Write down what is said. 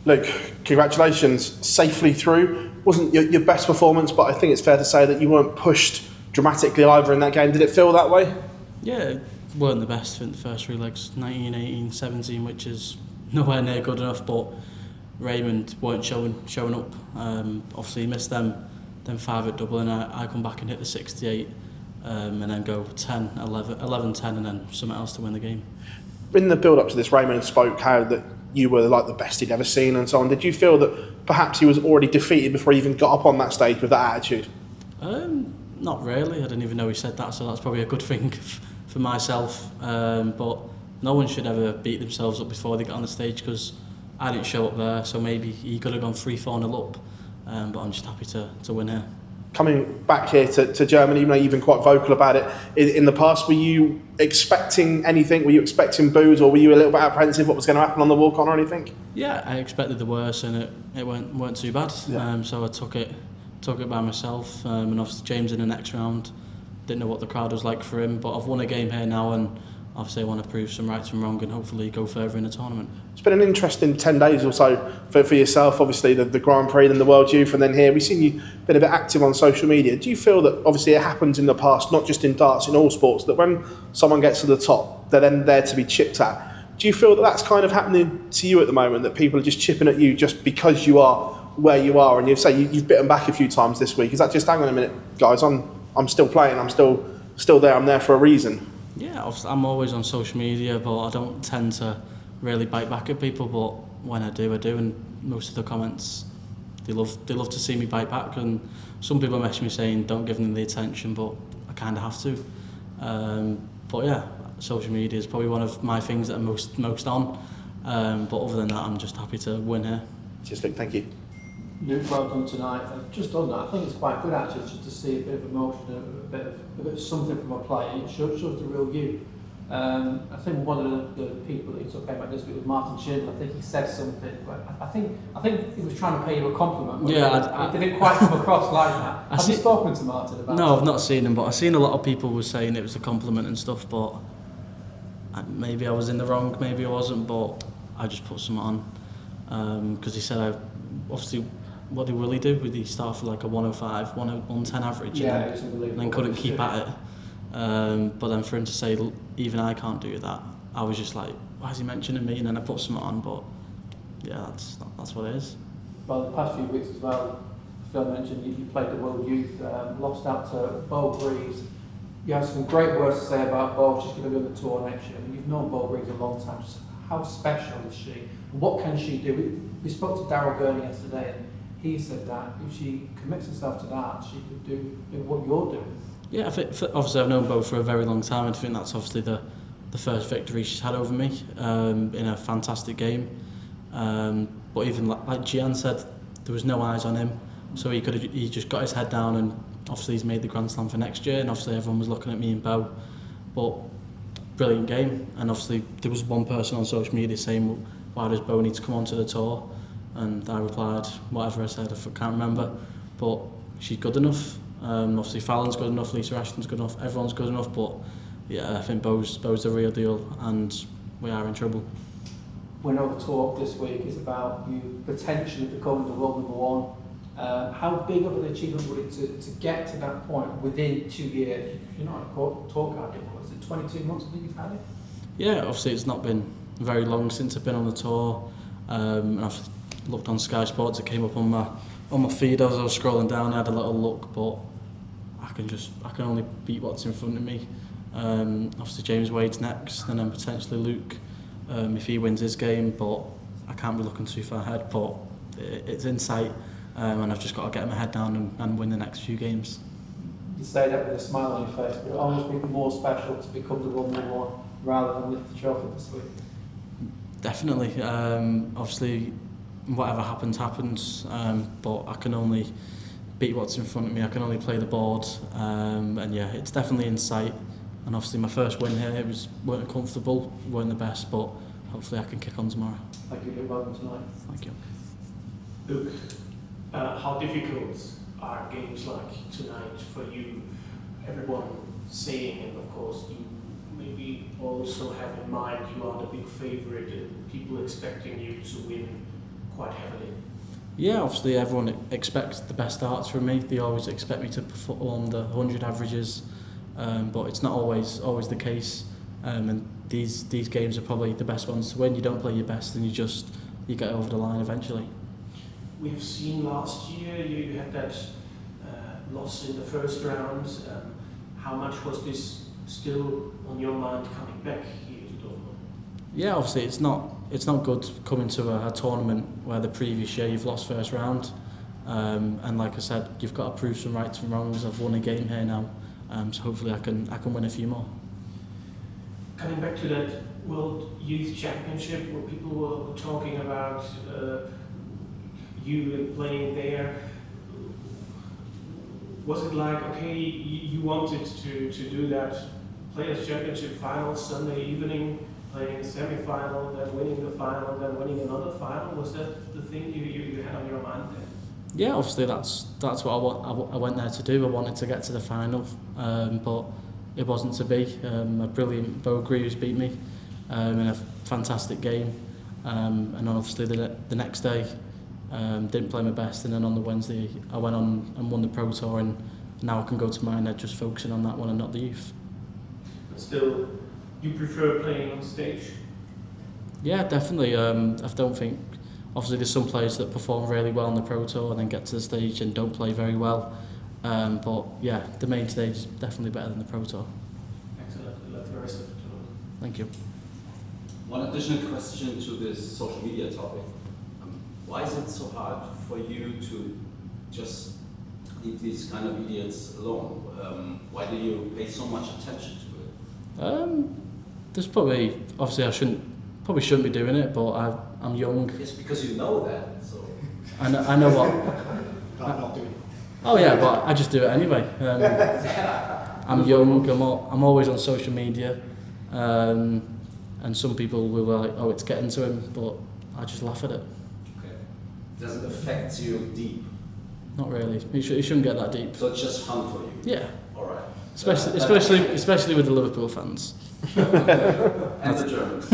Luke, congratulations, safely through. Wasn't your best performance, but I think it's fair to say that you weren't pushed dramatically either in that game. Did it feel that way? Yeah, it weren't the best in the first three legs, 19, 18, 17, which is nowhere near good enough, but Raymond weren't showing up. Obviously he missed them 5 at Dublin. I come back and hit the 68 and then go 10, 11, 10 and then something else to win the game. In the build-up to this, Raymond spoke how that you were like the best he'd ever seen and so on. Did you feel that perhaps he was already defeated before he even got up on that stage with that attitude? Not really. I didn't even know he said that, so that's probably a good thing for myself. But no one should ever beat themselves up before they get on the stage, because I didn't show up there, so maybe he could have gone 3-4-0 up. But I'm just happy to win here. Coming back here to Germany, even though you've been quite vocal about it in the past, were you expecting anything? Were you expecting boos, or were you a little bit apprehensive what was going to happen on the walk-on or anything? Yeah, I expected the worst, and it weren't too bad. Yeah. So I took it by myself, and obviously James in the next round. Didn't know what the crowd was like for him, but I've won a game here now, and obviously I want to prove some right from wrong and hopefully go further in the tournament. It's been an interesting 10 days or so for yourself, obviously the Grand Prix and the World Youth, and then here we've seen you been a bit active on social media. Do you feel that obviously it happens in the past, not just in darts, in all sports, that when someone gets to the top, they're then there to be chipped at? Do you feel that that's kind of happening to you at the moment, that people are just chipping at you just because you are where you are, and you've bitten back a few times this week? Is that just, hang on a minute, guys, I'm still playing, I'm still there, I'm there for a reason? Yeah, I'm always on social media, but I don't tend to really bite back at people. But when I do, and most of the comments, they love to see me bite back. And some people message me saying don't give them the attention, but I kind of have to. But yeah, social media is probably one of my things that I'm most on. But other than that, I'm just happy to win here. Cheers, Luke. Thank you. Luke, well done tonight. Just on that, I think it's quite good actually just to see a bit of emotion, a bit of something from a player. It shows the real you. I think one of the people that you took came back this week was Martin Schindler. I think he said something, but I think he was trying to pay you a compliment. Yeah, it didn't quite come across like that. Have you spoken to Martin about it? No, I've not seen him, but I've seen a lot of people were saying it was a compliment and stuff. But maybe I was in the wrong, maybe I wasn't. But I just put something on because he said obviously. What did Willie do? Would he start for like a 105, 110 average and then couldn't keep at it? But then for him to say, even I can't do that, I was just like, why is he mentioning me? And then I put something on, but yeah, that's what it is. Well, the past few weeks as well, Phil mentioned you played the World Youth, lost out to Bo Breeze. You have some great words to say about Bo. She's going to be on the tour next year. I mean, you've known Bo Breeze a long time. Just how special is she? What can she do? We spoke to Darryl Gurney yesterday, and he said that if she commits herself to that, she could do what you're doing. Yeah, I think obviously I've known Bo for a very long time, and I think that's obviously the first victory she's had over me in a fantastic game. But even like Gian said, there was no eyes on him, so he just got his head down, and obviously he's made the Grand Slam for next year, and obviously everyone was looking at me and Bo. But brilliant game, and obviously there was one person on social media saying, why does Bo need to come onto the tour? And I replied, whatever I said, I can't remember, but she's good enough. Obviously Fallon's good enough, Lisa Ashton's good enough, everyone's good enough, but yeah, I think Bo's the real deal, and we are in trouble. We know the talk this week is about you potentially becoming the world number one. How big of an achievement would it to get to that point within 2 years? You're not a tour card anymore. Is it 22 months that you've had it? Yeah, obviously it's not been very long since I've been on the tour. I've looked on Sky Sports, it came up on my feed as I was scrolling down. I had a little look, but I can only beat what's in front of me. Obviously James Wade's next, and then potentially Luke if he wins his game, but I can't be looking too far ahead. But it's in sight, and I've just got to get my head down and win the next few games. You say that with a smile on your face, but it almost be more special to become the world number one rather than lift the trophy this week. Definitely. Obviously, whatever happens, but I can only beat what's in front of me. I can only play the board, and yeah, it's definitely in sight. And obviously my first win here, weren't comfortable, weren't the best, but hopefully I can kick on tomorrow. Thank you, Luke. Welcome tonight. Thank you. Luke, how difficult are games like tonight for you? Everyone saying, and of course you maybe also have in mind you are the big favourite and people expecting you to win quite heavily. Yeah, obviously everyone expects the best starts from me. They always expect me to perform the 100 averages, but it's not always the case. And these games are probably the best ones to win. You don't play your best, and you get over the line eventually. We've seen last year you had that loss in the first round. How much was this still on your mind coming back here to Dortmund? Yeah, obviously it's not good coming to a tournament where the previous year you've lost first round, and like I said, you've got to prove some rights and wrongs. I've won a game here now, so hopefully I can win a few more. Coming back to that World Youth Championship where people were talking about you and playing there, was it like, okay, you wanted to do that Players' Championship final Sunday evening, playing a semi-final, then winning the final, then winning another final? Was that the thing you had on your mind there? Yeah, obviously that's what I went there to do. I wanted to get to the final, but it wasn't to be. A brilliant Bo Greaves beat me in a fantastic game, and obviously the next day didn't play my best, and then on the Wednesday I went on and won the Pro Tour, and now I can go to mine just focusing on that one and not the youth. But still, you prefer playing on stage? Yeah, definitely. I don't think, obviously there's some players that perform really well on the Pro Tour and then get to the stage and don't play very well. But yeah, the main stage is definitely better than the Pro Tour. Excellent. Good luck for the rest of the tour. Thank you. One additional question to this social media topic. Why is it so hard for you to just leave these kind of idiots alone? Why do you pay so much attention to it? There's probably, obviously I shouldn't be doing it, but I'm young. It's because you know that, so. I know what. I'm not doing it. Oh yeah, but I just do it anyway. I'm young. I'm always on social media, and some people will be like, "Oh, it's getting to him," but I just laugh at it. Okay. Does it affect you deep? Not really. It shouldn't get that deep. So it's just fun for you? Yeah. All right. Especially with the Liverpool fans. And the Germans.